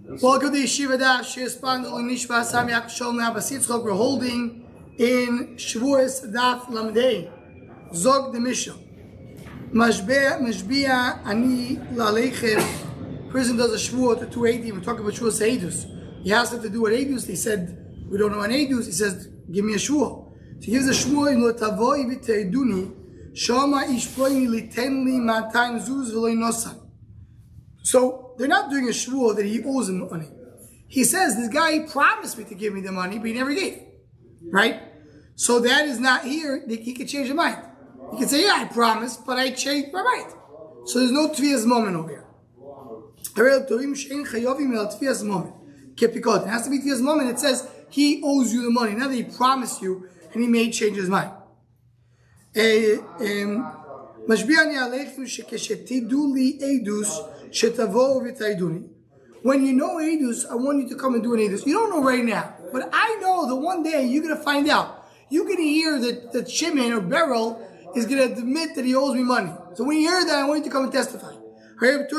Welcome to Yeshiva Daf Shirspandel Nishva Sam Yakshol Nabasitzchok. We're holding in Shavuos Daf Lamdei Zog the Mishnah. Mashbia Ani Lalechem. Person does a Shavuot to 280. We're talking about Shavuos Eidus. He asked him to do an Eidus. He said, "We don't know an Eidus." He says, "Give me a Shavuot." So he gives a Shavuot in Lotavoi V'Teiduni Shama Ishpoini Litenli Mataim Zuz V'Loi Nosan. So they're not doing a shvuah that he owes him money. He says, this guy promised me to give me the money, but he never gave. Right? So that is not here. He could change his mind. He could say, yeah, I promised, but I changed my mind. So there's no tviyas moment over here. It has to be tviyas moment. It says he owes you the money, not that he promised you and he may change his mind. When you know Eidus, I want you to come and do an Eidus. You don't know right now, but I know that one day you're going to find out. You're going to hear that Shimon or Beryl is going to admit that he owes me money. So when you hear that, I want you to come and testify. It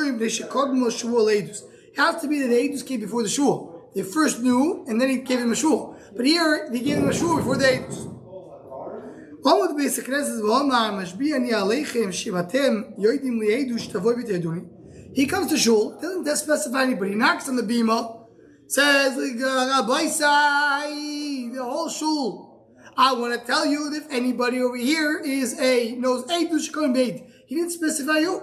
has to be that the Eidus came before the Shul. They first knew, and then he gave him a Shul. But here, they gave him a Shul before the Eidus. He comes to shul, doesn't specify anybody. He knocks on the bima, says, the whole shul, I want to tell you that if anybody over here knows Eidush, come and he didn't specify you.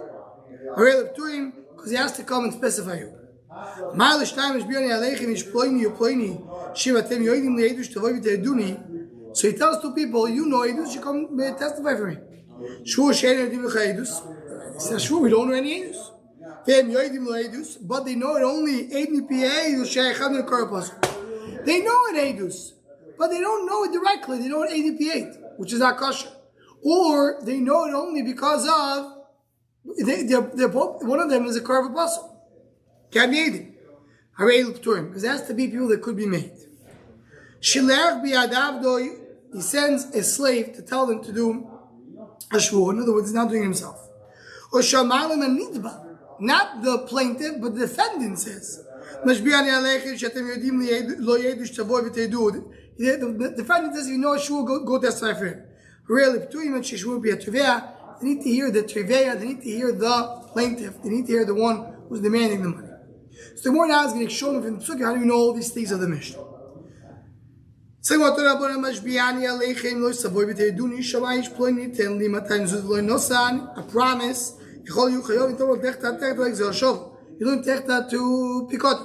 Because he has to come and specify you. So he tells two people, you know Eidus, you come testify for me. He says, sure, we don't know any Eidus. But they know it only They know it Eidus, but they don't know it directly. They know it ADP8, which is not kosher. Or they know it only because of, they're both, one of them is a Karv Apostle. Can't be Edim. Because it has to be people that could be made. He sends a slave to tell them to do a shvuah. In other words, he's not doing it himself. Not the plaintiff, but the defendant says. The defendant says, if you know a shvuah, go testify for him. They need to hear the triveya, they need to hear the plaintiff, they need to hear the one who's demanding the money. So the more now is going to show them from the Psukkah, how do you know all these things of the Mishnah? A promise. You don't take that to Pikot.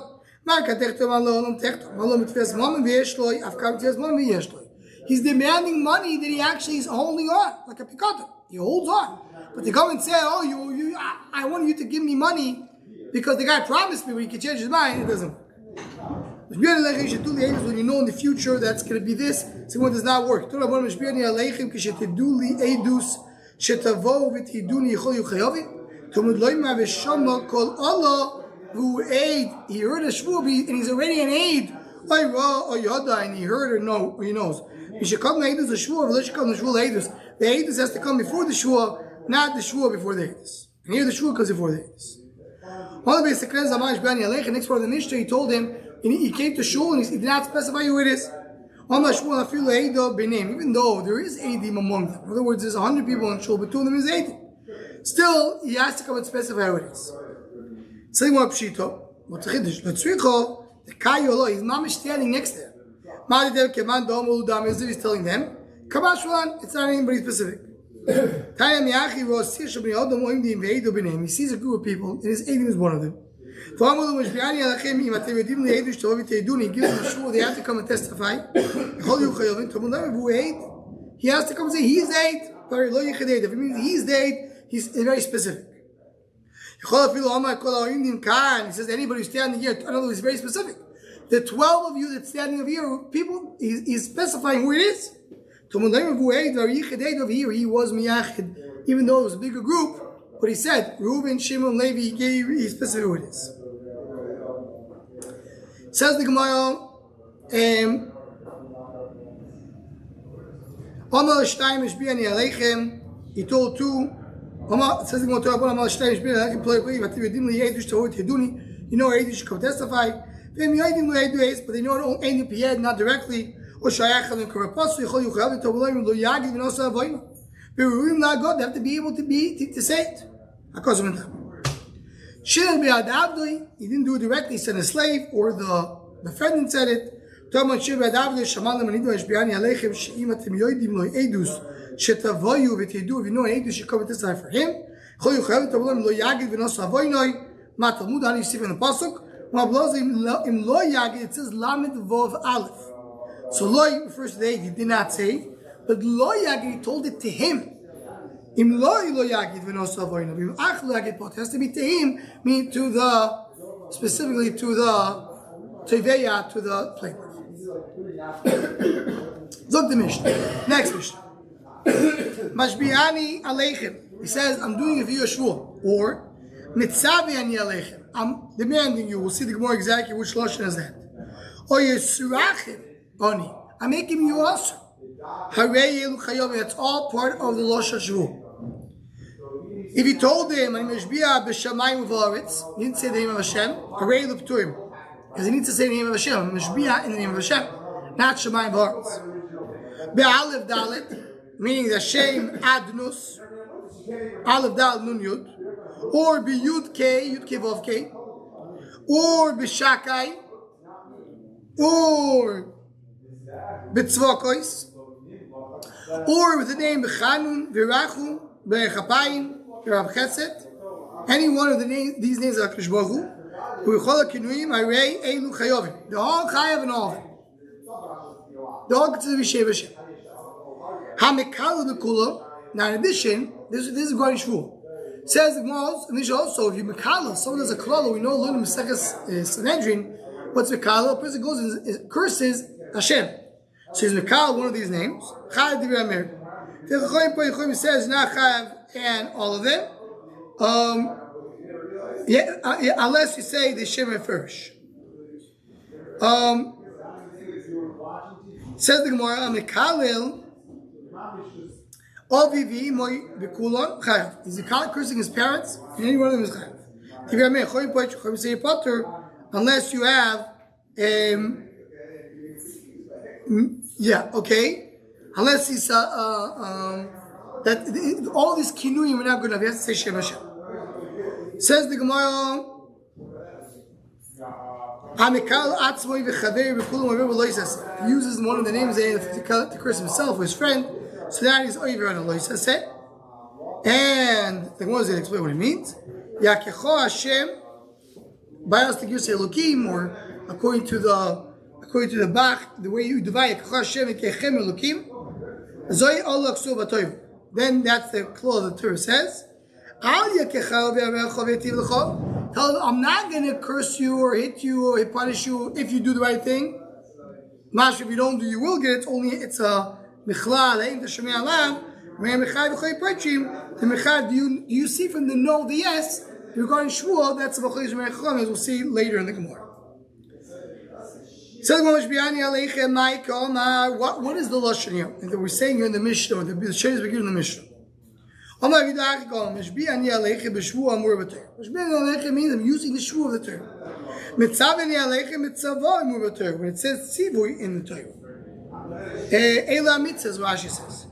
He's demanding money that he actually is holding on, like a Pikot. He holds on. But they come and say, oh, I want you to give me money because the guy promised me, but he can change his mind. It doesn't work. When you know in the future that's going to be this, so it does not work. He heard a shvuah and he's already an aid. And he heard or no, or he knows. The aidus has to come before the shvuah, not the shvuah before the aidus. And here the shvuah comes before the aidus. Next part of the Mishnah, he told him, he came to shul and he did not specify who it is. Even though there is Eidim among them. In other words, there's 100 people in shul, but two of them is Eidim. Still, he has to come and specify who it is. Say more pshito. What's the chiddush? The kayolo, his mom is standing next to him. He's telling them, it's not anybody specific. He sees a group of people, and his Eidim is one of them. He gives them a shul, they have to come and testify. He has to come and say, he's Eid. If it means he's Eid, he's very specific. He says, anybody who's standing here, in other words, he's very specific. The 12 of you that's standing over here, people, he's specifying who it is. Here, he was miyachid, even though it was a bigger group. But he said, Reuben, Shimon, Levi, he specified who it is. Says the Gemara, he told two, says the Gemara, you know, Eidush come testify. But they know it only piyed, not directly. Or shayachal and karapasu yichol yuchav v'tovulayim lo yagid v'nosa avoyim. Beruim la God, they have to be able to say it. Shil be'adavdoi, he didn't do it directly. He sent a slave, or the defendant said it. Toman shil be'adavdoi shamalim anidu eshbiani aleichem she'im atem yoidim lo edus shetavoyu v'tidu v'no edus shekom testify for him. Chol yuchav v'tovulayim lo yagid v'nosa avoyim. Ma Talmud ani yisif in the pasuk. Ma blows im lo yagid, it says lamed vov aleph. So loy refers to the he did not say, but lo yagid, he told it to him. Im lo yagid v'nosa avoyim. Im ach lo yagid, it has to be to him, meaning to the, specifically to the teveya, to the plaintiff. Look the Mishnah. Next Mishnah. Mashbi'ani aleichem. He says, I'm doing it for you a shvur. Or Mitzavi ani aleichem. I'm demanding you. We'll see the Gemara exactly which lashon is that. Or Yisrachim ani. I'm making you also. Harei yelu chayav. It's all part of the lashon shvur. If he told him, I'm mishbiah b'shamayim v'aretz, he didn't say the name of Hashem. Harei yelu p'turim. Because he needs to say the name of Hashem. I'm mishbiah in the name of Hashem, not shamayim v'aretz. Be'alev dalet, meaning the Shem adnus. Aleph dal nun yud. Or be Yud K, Vav K, or be Shakai, or be Tzvakois, or with the name Bechanun, Virachu, Bechapayim, Rav Chesed. Any one of these names are Kadosh Baruch Hu. U'Chol HaKinuim Harei Eilu Chayovim. They're all Chayav and all of them. They're all considered B'Shem Hashem. HaMekala L'Kula. Now in addition, this is going Shvuah. Says the Gemara, and also, if you Mekala, someone does a klala, we know learning Maseches Sanhedrin, what's Mekala? A person goes and curses Hashem. So he's Mekala, one of these names. Chayav Divrei Amir. The Chacham says, not Chayav, and all of them. Unless you say the Shem first. Says the Gemara, Mekalil. Is he cursing his parents? And any one of them is chayav. Unless you have, unless he's that all these kinuyim are not good enough. He has to say Shem Hashem. Says the Gemara. He uses one of the names to curse himself or his friend. So that is over on Allah said, and the Gemara is going to explain what it means. Yakecho Hashem, bias the Gusei Elokim, or according to the Bach, the way you divide Yakecho Hashem Yekechem Elokim, Zoi Allah Ksuv Batoyv. Then that's the clause the Torah says. Al Yakecha V'Yamecha V'Yativ L'Cho. Tell them, I'm not going to curse you or hit you or punish you if you do the right thing. Mash, if you don't do, you will get it. Only it's a Michlal, the Shemei Alav, the Mechad, do you see from the no, the yes, regarding Shvuah, that's the B'chol Shemei Chacham, as we'll see later in the Gemara. What is the Lashon here that we're saying here in the Mishnah, or the Shemei is beginning in the Mishnah? Mashbi means I'm using the Shvuah of the Torah. When it says Tzivui in the Torah. Eila mitzvahs, Rashi says.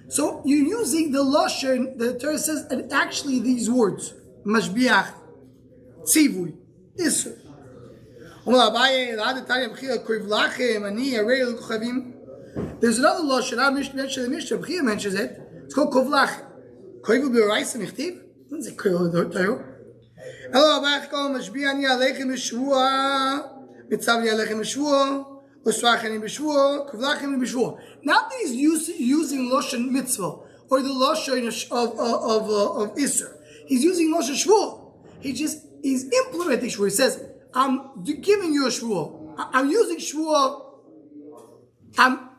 So you're using the lashon the Torah says, and actually these words, mashbiach, tzivui, isur. There's another lashon. I mentioned the Mishnah. B'chia mentions it. It's called kovlachem. Koivu b'oraisa michtiv. Doesn't say koivu b'oraisa. Hello, abach kol mashbiach ni aleichem b'shvua. Now that he's using Lashon Mitzvah or the Lashon of Isser, he's using Lashon Shvuah. He's implementing Shvuah. He says, I'm giving you a Shvuah. I'm using Shvuah. I'm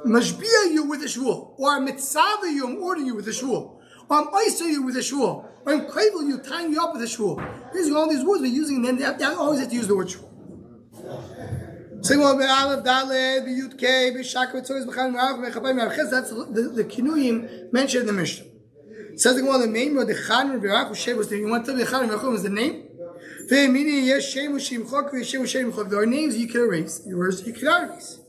mashbiah you with a Shvuah. Or I'm mitzavah you, I'm ordering you with a Shvuah. Or I'm oiser you with a Shvuah. Or I'm kaivel you, tying you up with a Shvuah. Using all these words, we're using them, they always have to use the word Shvuah. That's the kinuyim mentioned in the Mishnah. Says the one the name of the Chan V'Rach Shem was the you want to tell me the Chan V'Rach was the name? There are names you can erase. Yours you can erase.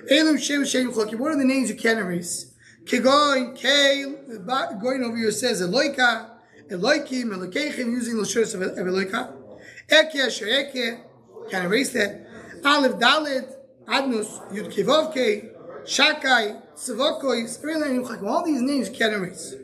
What are the names you can erase? Going over here says Eloika, Eloikim, Elokeichem, using the shorts of Eloika. Eke, Asher Eke, can erase that. Aleph Dalet, Adnus, Yud Kevavke, Shakai, Tzevokois, all these names you can erase.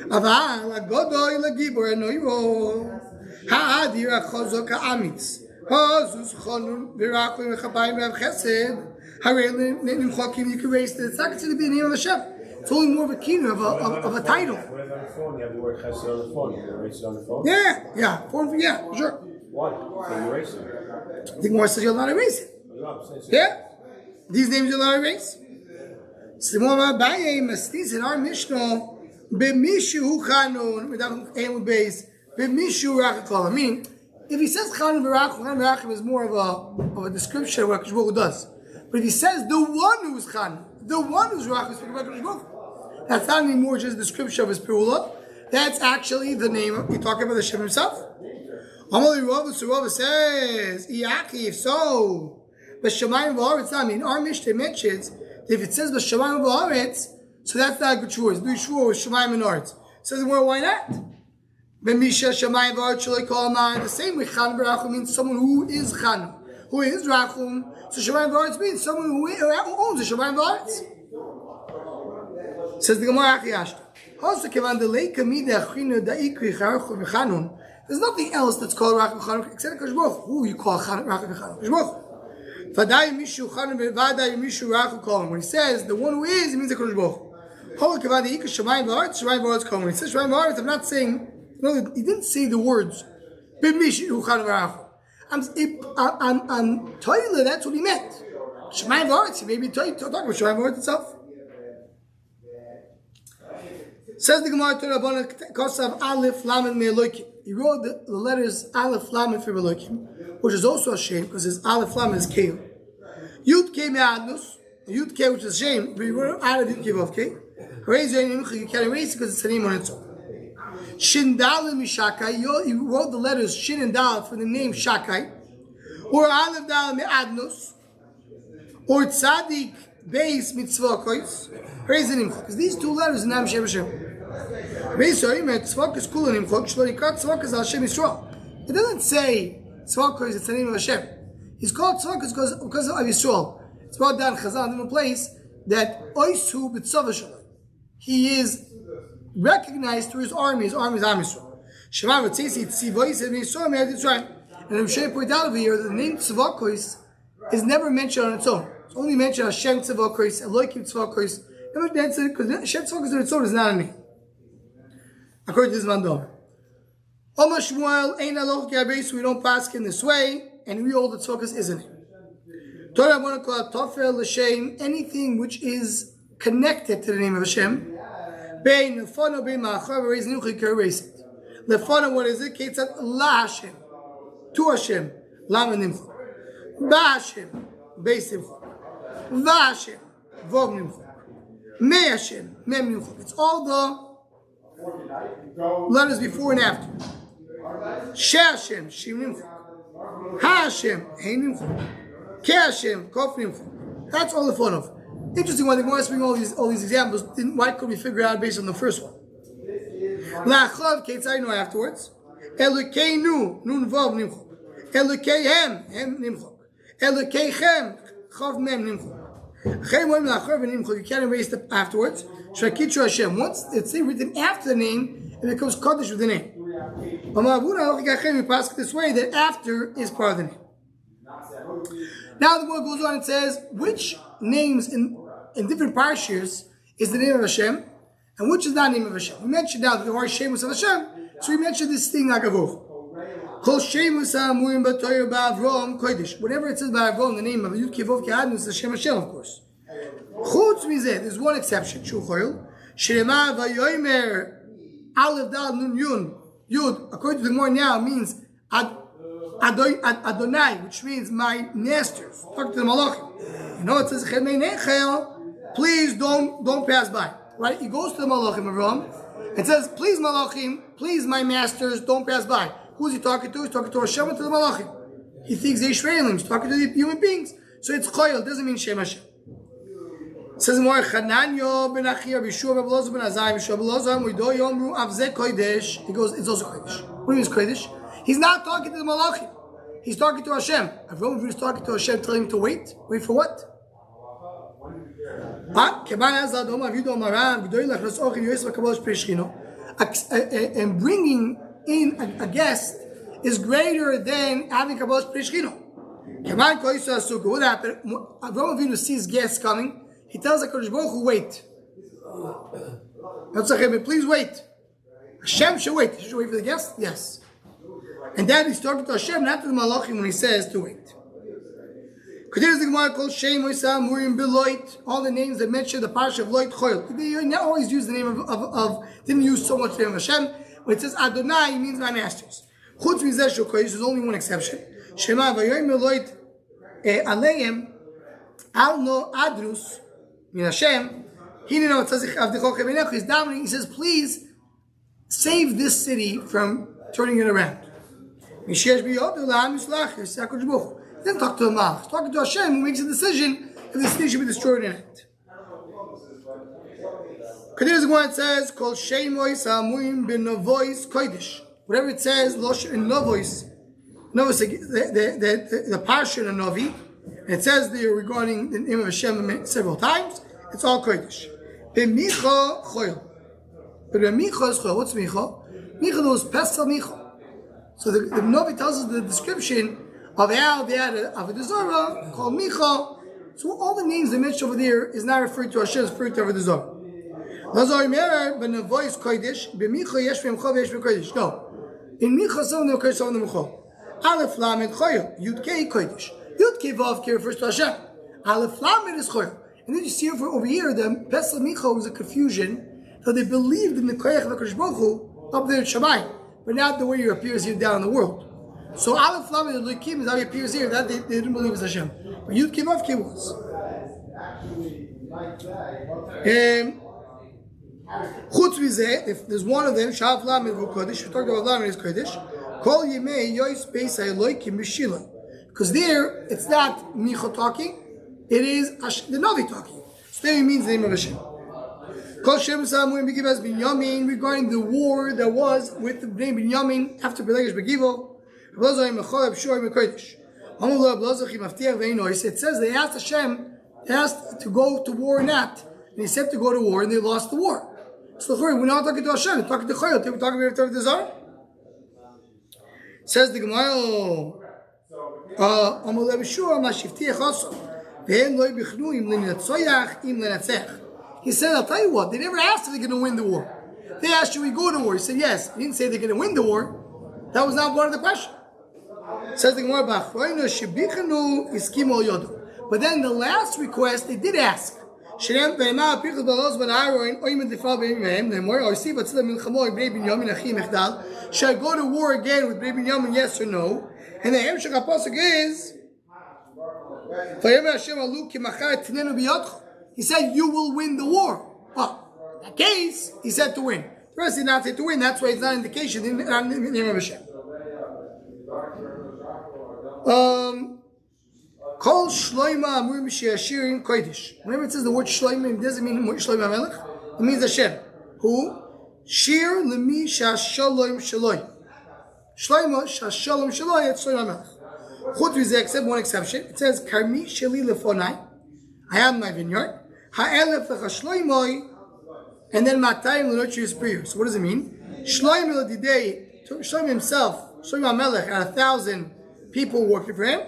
Aval, Agodoy, Lagibor, Noiro, Ha'adir, Achozok, Amitz, Hozus, Chonun, Virakum, Chabayim, Yechezkel, Harel, Nimchokim, you can erase that. It's not considered to be the name of Hashem. It's only more of a keynote of a title. When on the phone, you have the word Chesed on the phone. You can erase it on the phone? Yeah, for sure. Why? Can you erase it? The Gemara says you're allowed to erase it. Yeah? These names you're allowed to erase. So the Gemara Abaye Mastis in our Mishnah, B'mishu hu chanun, without Emun Beis, B'mishu rachakol. I mean, if he says chanun v'rachim is more of a description of what Kodesh Baruch Hu does. But if he says the one who's chanun, the one who's rachim is speaking about Kodesh Baruch Hu, that's not anymore just a description of his pirula. That's actually the name of, he's talking about the Shem himself. Amalei Rava says, if so, B'shamayim v'aretz, I mean, our Mishnah mentions that if it says B'shamayim v'aretz, so that's not a good shur. It's do shur with Shamayim and Aretz. Says well, why not? B'misha Shamayim v'aretz shaloi kol man. The same way Chan v'rachum means someone who is Chan, who is Rachum. So Shamayim v'aretz means someone who owns the Shamayim v'aretz. Says the Gemara Achiyashta. Also, kevan the leika mida achinu da'ikri charachum v'chanun. There's nothing else that's called Rachum v'chanun except Kodesh Baruch Hu. Who you call Rachum v'chanun? Kodesh Baruch Hu. V'adai mishu chanun v'adai mishu Rachum kolon. When he says the one who is, it means the Kodesh Baruch Hu. When he says Shamayim v'aretz, I'm not saying, no, he didn't say the words. I'm telling you that's what he meant. Shamayim v'aretz, he may be talking about Shamayim v'aretz itself. Says the Gemara to Rabbanan Kosav Aleph Lamed Me'elokim. He wrote the letters Aleph Lamed for Elokim, which is also a shame because his Aleph Lamed is Keil. Yud Ke Me'adnus, Yud Ke, which is a shame, but he wrote out of Yud Ke Vav Ke. You can't erase it because it's a name on its own. Shin Dalet Mishakai, he wrote the letters Shin and Dalet for the name Shakai, or Aleph Dalet Me'adnus, or Tzadik Beis Mitzvah because these two letters in Nam Shem Hashem. It doesn't say Tzvakos, it's the name of Hashem. He's called Tzvakos because of Yisrael. It's brought down Chazal in a place that Oisu B'Tzavah. He is recognized through his army. His army is Am Yisrael. Shema V'Tzisi Tzivois and Yisrael Me'ad Yisrael. And I'm sure point out over here that the name Tzvakos is never mentioned on its own. It's only mentioned Hashem Tzvakos, Elokim Tzvakos. Because Hashem Tzvakos on its own is not a name. According to this Mandor. Omar Shmuel, Ein Aloch Gabeis, we don't pass in this way, and we hold that Tzvakos is a name. Torah, I want to call it Tofel, L'Shem, anything which is connected to the name of Hashem. Bein, Lefono, Bein, Ma'achar, Bereis, Nimcha, you can erase it. Lefono, what is it? Ketzat, La Hashem, to Hashem, Lama Nimcha. Ba Hashem, Beis Nimcha. Va Hashem, Vov Nimcha. Me Hashem, Mem Nimcha. It's all the letters before and after. She Hashem, Shim Nimcha. Ha Hashem, Hein Nimcha. Ke Hashem, Kof Nimcha. That's all the fun of. Interesting one. The Gemara is bringing all these examples. Why couldn't we figure out based on the first one? La'achav Ketzaynu afterwards. Elokeinu Nun Vav Nimcha. Elokeihem Hem Nimcha. Elokeichem Chav Mem Nimcha. You can't erase it afterwards. Shakitru Hashem. Once it's written after the name, it becomes Kaddish with the name. We pass it this way that after is part of the name. Now the word goes on and says which names in different parashas is the name of Hashem and which is not the name of Hashem. We mentioned now that there are Shemus of Hashem, so we mentioned this thing Agavuch. Whenever it says about Avrom, the name of Yud Ke Vav Ke Adnus is Hashem Hashem, of course. Chutz mizeh, there's one exception. Shuchoil Shema Vayomer Aleph Dal Nun Yud. According to the Gemara now, means Adonai, which means my masters. Talk to the Malachim. You know it says please don't pass by. Right? He goes to the Malachim Avram It says, please malachim, please my masters, don't pass by. Who's he talking to? He's talking to Hashem and to the malachim. He thinks they're Israelim, he's talking to the human beings. So it's choyel, doesn't mean Shem Hashem. It says more, Chananyo ben Achia, Bishua ben Belozo ben Azai, Bishua Belozo, Muido Yomru, Avze Kodesh. He goes, it's also Kodesh. What do you mean it's Kodesh? He's not talking to the malachim. He's talking to Hashem. Everyone is talking to Hashem, telling him to wait. Wait for what? And bringing in a guest is greater than having Kabbalah Prishchino. What happened? Avraham Avinu sees guests coming. He tells HaKadosh Baruch Hu, wait. Please wait. Hashem should wait. He should wait for the guest? Yes. And then he's talking to Hashem, not to the Malachim, when he says to wait. All the names that mention the Parsha of Loit Choyel. They not always use the name of didn't use so much the name of Hashem. When it says Adonai, it means my masters. Chutz mizeh shel Kodesh, there's only one exception. Shema v'yoyim Loit aleim al no adrus min Hashem. He's dominating. He says, please save this city from turning it around. Then talk to the Malach. Talking to Hashem, who makes a decision if the city should be destroyed or not. Continues one, it says, "Kol shemois hamuim b'novois kodesh." Whatever it says, losh in novois, the parsha in Novi, and it says there regarding the name of Hashem several times. It's all kodesh. B'micha choyel. But b'micha is choyel. What's micha? Micha was pesach micha. So the Novi tells us the description of how they had a Avodah Zarah called Micha. So all the names they mentioned over there is not referring to Hashem, it's referring to Avodah Zarah. No. In Micha, some of them Kodesh, some of them Micha. Aleph Lamed Choyel. Yud Kei Kodesh. Yud Kei Vav Kei refers to Hashem. Aleph Lamed is Choyel. And then you see over here, the Pesach Micha was a confusion that they believed in the Koyach of HaKadosh Baruch Hu up there at Shamayim, but not the way he appears here down in the world. So Aleph Lamed Elokim is how he appears here. That they didn't believe it's Hashem. But Yud Kei Vav Kei was. Chutz v'zeh, if there's one of them, Shav Lamed Hu Kodesh. We talked about Lamed is Kodesh. Kol Yemei Yois Beis HaElokim Mishila. Because there, it's not Micha talking. It is the Navi talking. So there it means the name of Hashem. Kol Shem Samuim Begivas Binyamin, regarding the war that was with the name Binyamin after Pelegish Begivo. It says they asked Hashem, they asked to go to war or not. And he said to go to war, and they lost the war. So we're not talking to Hashem, we're talking to Chayot, we're talking about the Zar. Says the Gemara, he said, I'll tell you what, they never asked if they're going to win the war. They asked, should we go to war? He said, yes. He didn't say they're going to win the war. That was not part of the question. Says the Gemara, but then the last request, they did ask. Should I go to war again with Bnei Binyamin, yes or no? And the Hemshech HaPasuk is, he said, you will win the war. Well, in that case, he said to win. The rest did not say to win, that's why it's not an indication in the name of Hashem. Kol Shloima Amurim Sheashirim Kodesh. Whenever it says the word Shloima, it doesn't mean Shloima Melech. It means Hashem. Who? Shir Lemi Shashalom Shaloi. Shloima Shashalom Shaloi, it's Shloima Melech. Chut v'zeh, except one exception. It says Karmi Sheli Lefonai. I have my vineyard. Ha'elef L'chashloimoi. And then Matayim L'not Yus Prior. So what does it mean? Shloima L'didei. Shloima himself, Shloima Melech, had 1,000 people working for him.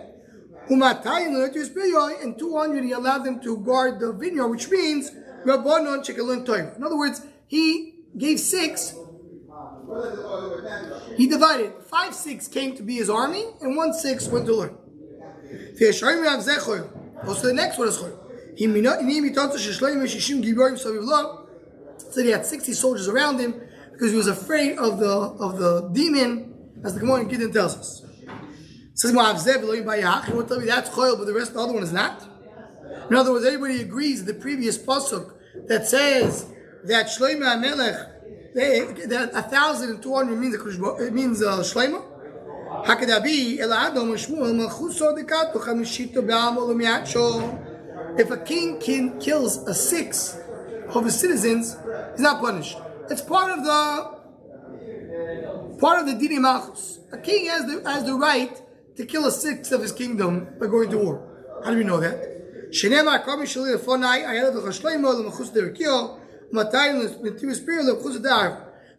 And 200 he allowed them to guard the vineyard, which means Rabbanon Shekelun Torah. In other words, he gave 6. He divided 5/6 came to be his army, and 1/6 went to learn. Also, the next one is Chor. So he had 60 soldiers around him because he was afraid of the demon, as the Gemara in Gideon tells us. Says he won't tell me that's choil, but the rest of the other one is not. In other words, everybody agrees that the previous pasuk that says that Shlomo HaMelech that 1,200 means it means Shleima. If a king kills a sixth of his citizens, he's not punished. It's part of the Dini Malchus. A king has the right to kill a sixth of his kingdom by going to war. How do we know that?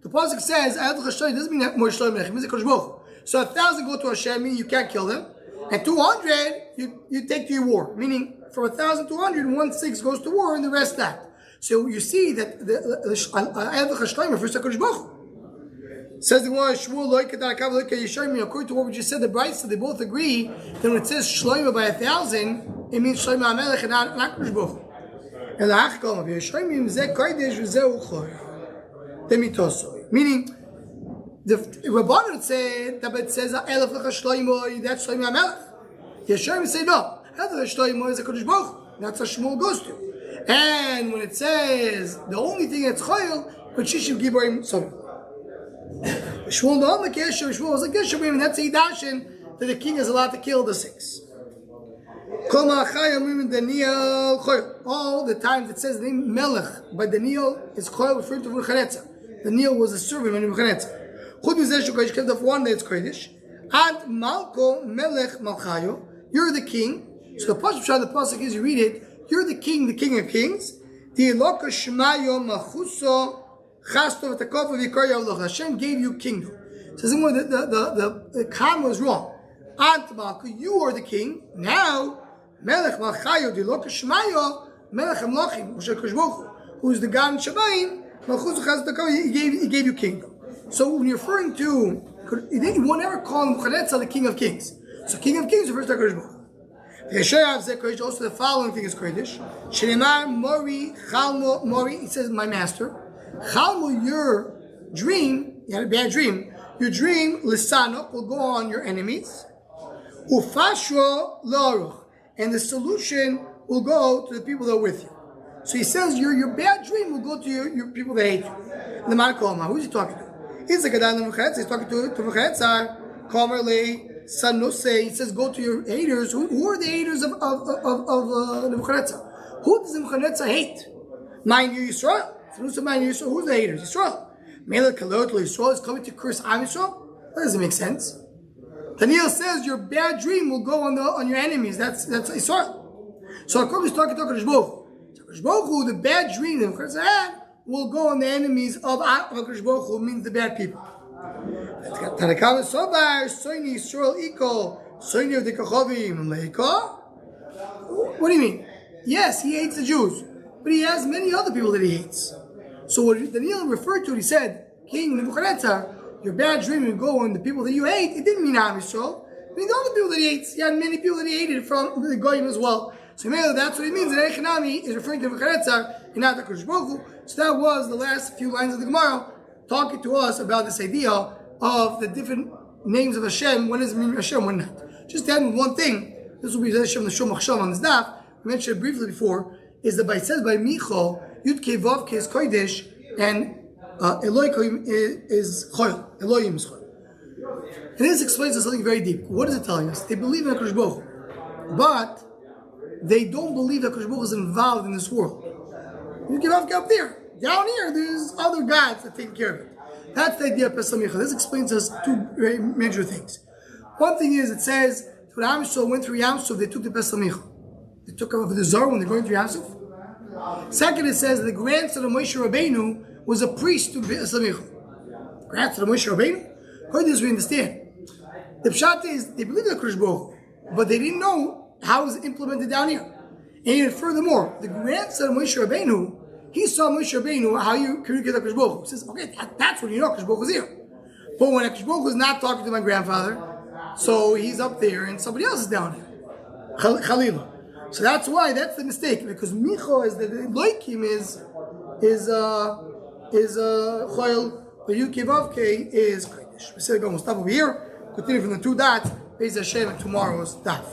The pasuk says, doesn't mean that more shloim, it means a kodesh baruch. So 1,000 go to Hashem, meaning you can't kill them, and 200 you take to your war, meaning from 1,000 to 100, 1/6 goes to war, and the rest that. So you see that the shloim refers to kodesh baruch. Says the one according to what we just said, the Brisa, they both agree that when it says shloim by 1,000, it means shloim HaMelech and not kodesh baruch. Meaning, the Rabbanan said that it says Elef Lecha Shloimo, that's Shloimo HaMelech. Yeshiva say no, Elef Lecha Shloimo is a Kodesh Baruch. That's what Shmuel goes to. And when it says the only thing that's Choyel, but Shishim Giborim Sobim. Shmuel no like Yeshiva. Shmuel was like Yeshiva, and that's a Hidashin that the king is allowed to kill the six. All the times it says the name Melech by Daniel is Choyel referring to Nebuchadnezzar. Daniel was a servant of Nebuchadnezzar. One day it's Kodesh. And Malko Melech Malchayo, you're the king. So the pasuk is, you read it, you're the king of kings. Hashem gave you kingdom. So the comma is wrong. Ant Malko, you are the king. Now Melech Malchayo Dilok Shmayo Melech Amlochim, who's the God in Shabayim. He gave you kingdom. So when you're referring to, you won't ever call Nebuchadnezzar the king of kings. So king of kings refers to Kodesh Baruch. Also the following thing is Kodesh. Shenemar Mori Chalmo Mori. It says my master. Chalmo, your dream. You had a bad dream. Your dream Lisano will go on your enemies. Ufashro Laruch, and the solution will go to the people that are with you. So he says your bad dream will go to your people that hate you. The man Kolma, who's he talking to? He's talking to Nebuchadnezzar. Komerle Sanose. He says go to your haters. Who are the haters of Nebuchadnezzar? Who does Nebuchadnezzar hate? Mind you, Yisrael. Mind you, Yisrael. Who's the haters? Yisrael. Mele Kalot Yisrael is coming to curse Am Yisrael. That doesn't make sense. Daniel says your bad dream will go on your enemies. That's Yisrael. So according to Kodesh Baruch, the bad dream that Nebuchadnezzar had will go on the enemies of Kodesh Baruch Hu, means the bad people. What do you mean? Yes, he hates the Jews, but he has many other people that he hates. So what Daniel referred to, he said, King Nebuchadnezzar, your bad dream will go on the people that you hate. It didn't mean Am Yisrael. It means all the people that he hates. He had many people that he hated from the Goyim as well. So that's what it means. That Echanami is referring to Nebuchadnezzar and not the Kodesh Baruch Hu. So that was the last few lines of the Gemara talking to us about this idea of the different names of Hashem. When is it mean Hashem, when not? Just to add one thing, this will be Hashem the Shom Achshav on this daf. We mentioned it briefly before. Is that it says by Micho Yud Kei Vav Kei is Kodesh and Elohim is Choyel. Elohim is Choyel. And this explains us something very deep. What is it telling us? They believe in Kodesh Baruch Hu, but they don't believe that Kodesh Baruch Hu is involved in this world. You give up there. Down here, there's other gods that take care of it. That's the idea of Pesach Micha. This explains us two very major things. One thing is, it says, when Am Yisrael went through Yam Suf, they took the Pesach Micha. They took over the Zohar when they're going through Yam Suf. Second, it says the grandson of Moshe Rabbeinu was a priest to Pesach Micha. Grandson of Moshe Rabbeinu? According to this, we understand. The Pshat is, they believe in Kodesh Baruch Hu, but they didn't know how it was implemented down here. And furthermore, the grandson of Moshe Rabbeinu, he saw Moshe Rabbeinu how you communicate with Kodesh Baruch Hu. He says, okay, that's when you know Kodesh Baruch Hu is here. But when Kodesh Baruch Hu is not talking to my grandfather, so he's up there and somebody else is down here. Chalila. So that's why, that's the mistake, because Micho is the Loikim is Choyel, but Yud Vav Kei is Kodesh. We said, we'll stop over here, continue from the two dots, Beis Hashem, and tomorrow's daf.